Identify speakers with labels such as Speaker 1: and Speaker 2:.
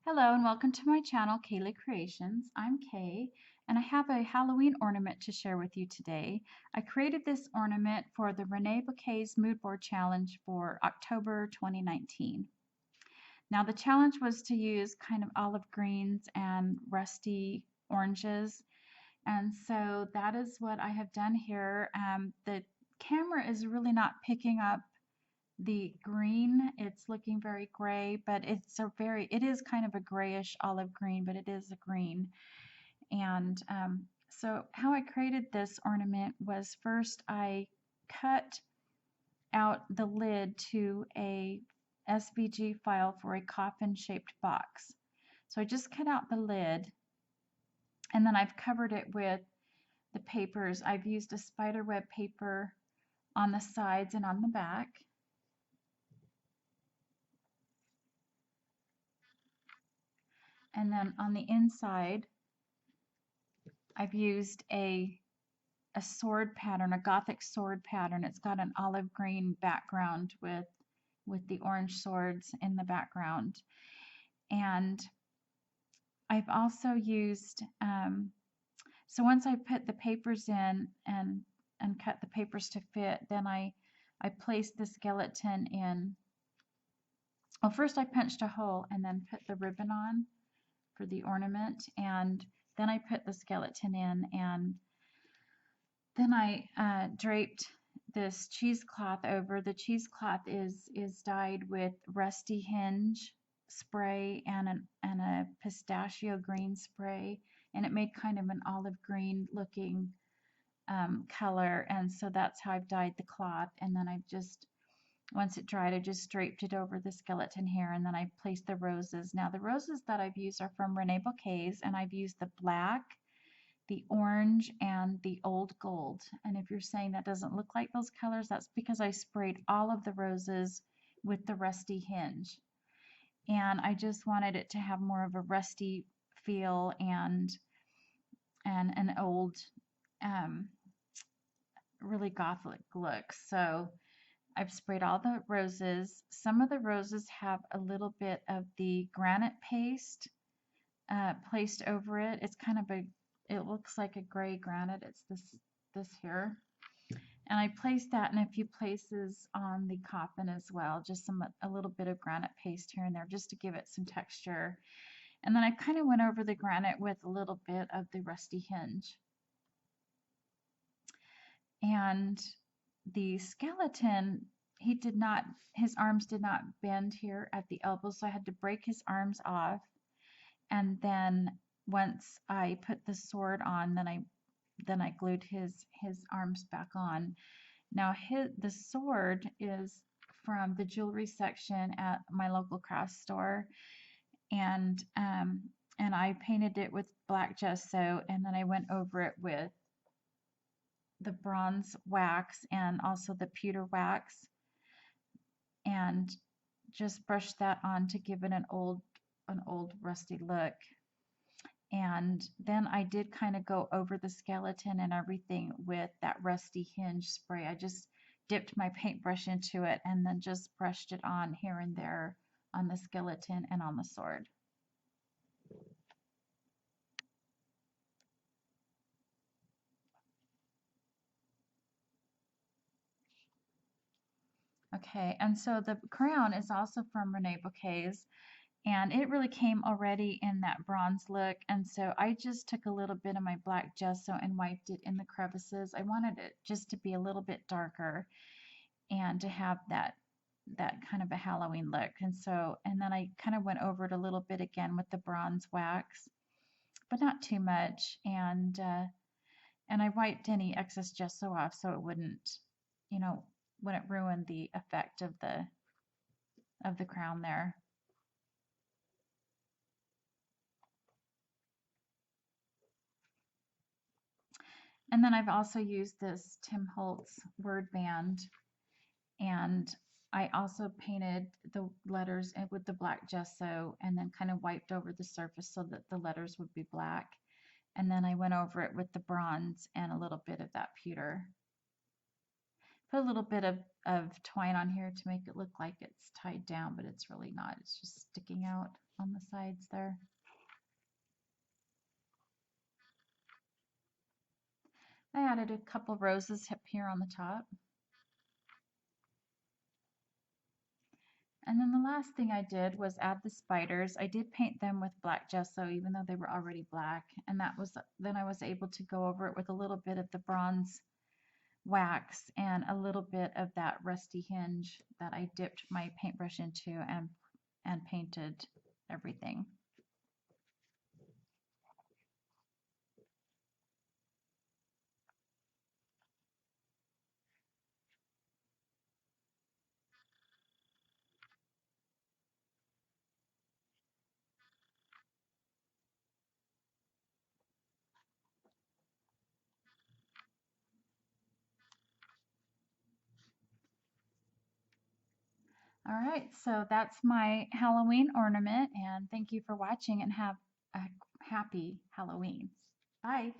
Speaker 1: Hello and welcome to my channel, Kaylee Creations. I'm Kay and I have a Halloween ornament to share with you today. I created this ornament for the ReneaBouquets Mood Board Challenge for October 2019. Now the challenge was to use kind of olive greens and rusty oranges, and so that is what I have done here. The camera is really not picking up the green. It's looking very gray, but it is kind of a grayish olive green, but it is a green. And so how I created this ornament was first I cut out the lid to a SVG file for a coffin shaped box. So I just cut out the lid and then I've covered it with the papers. I've used a spiderweb paper on the sides and on the back. And then on the inside, I've used a sword pattern, a Gothic sword pattern. It's got an olive green background with the orange swords in the background. And I've also used, so once I put the papers in and cut the papers to fit, then I placed the skeleton in. Well, first I punched a hole and then put the ribbon on for the ornament, and then I put the skeleton in, and then I draped this cheesecloth over. The cheesecloth is dyed with rusty hinge spray and a pistachio green spray, and it made kind of an olive green looking color, and so that's how I've dyed the cloth. And then I've just, once it dried, I just draped it over the skeleton here, and then I placed the roses. Now the roses that I've used are from ReneaBouquets, and I've used the black, the orange, and the old gold. And if you're saying that doesn't look like those colors, that's because I sprayed all of the roses with the rusty hinge. And I just wanted it to have more of a rusty feel and an old, really gothic look. So I've sprayed all the roses. Some of the roses have a little bit of the granite paste placed over it. It's kind of it looks like a gray granite. It's this here. And I placed that in a few places on the coffin as well, just a little bit of granite paste here and there just to give it some texture. And then I kind of went over the granite with a little bit of the rusty hinge. And the skeleton, his arms did not bend here at the elbows, so I had to break his arms off. And then once I put the sword on, then I glued his arms back on. Now the sword is from the jewelry section at my local craft store, and I painted it with black gesso, and then I went over it with the bronze wax and also the pewter wax, and just brushed that on to give it an old rusty look. And then I did kind of go over the skeleton and everything with that rusty hinge spray. I just dipped my paintbrush into it and then just brushed it on here and there on the skeleton and on the sword. Okay, and so the crown is also from ReneaBouquets, and it really came already in that bronze look, and so I just took a little bit of my black gesso and wiped it in the crevices. I wanted it just to be a little bit darker and to have that kind of a Halloween look. And then I kind of went over it a little bit again with the bronze wax, but not too much, and I wiped any excess gesso off so it wouldn't, wouldn't ruin the effect of the crown there. And then I've also used this Tim Holtz word band, and I also painted the letters with the black gesso and then kind of wiped over the surface so that the letters would be black. And then I went over it with the bronze and a little bit of that pewter. Put a little bit of twine on here to make it look like it's tied down, but it's really not. It's just sticking out. on the sides there. I added a couple roses up here on the top. And then the last thing I did was add the spiders. I did paint them with black gesso even though they were already black, and that was then I was able to go over it with a little bit of the bronze wax and a little bit of that rusty hinge that I dipped my paintbrush into and painted everything. All right, so that's my Halloween ornament, and thank you for watching and have a happy Halloween. Bye.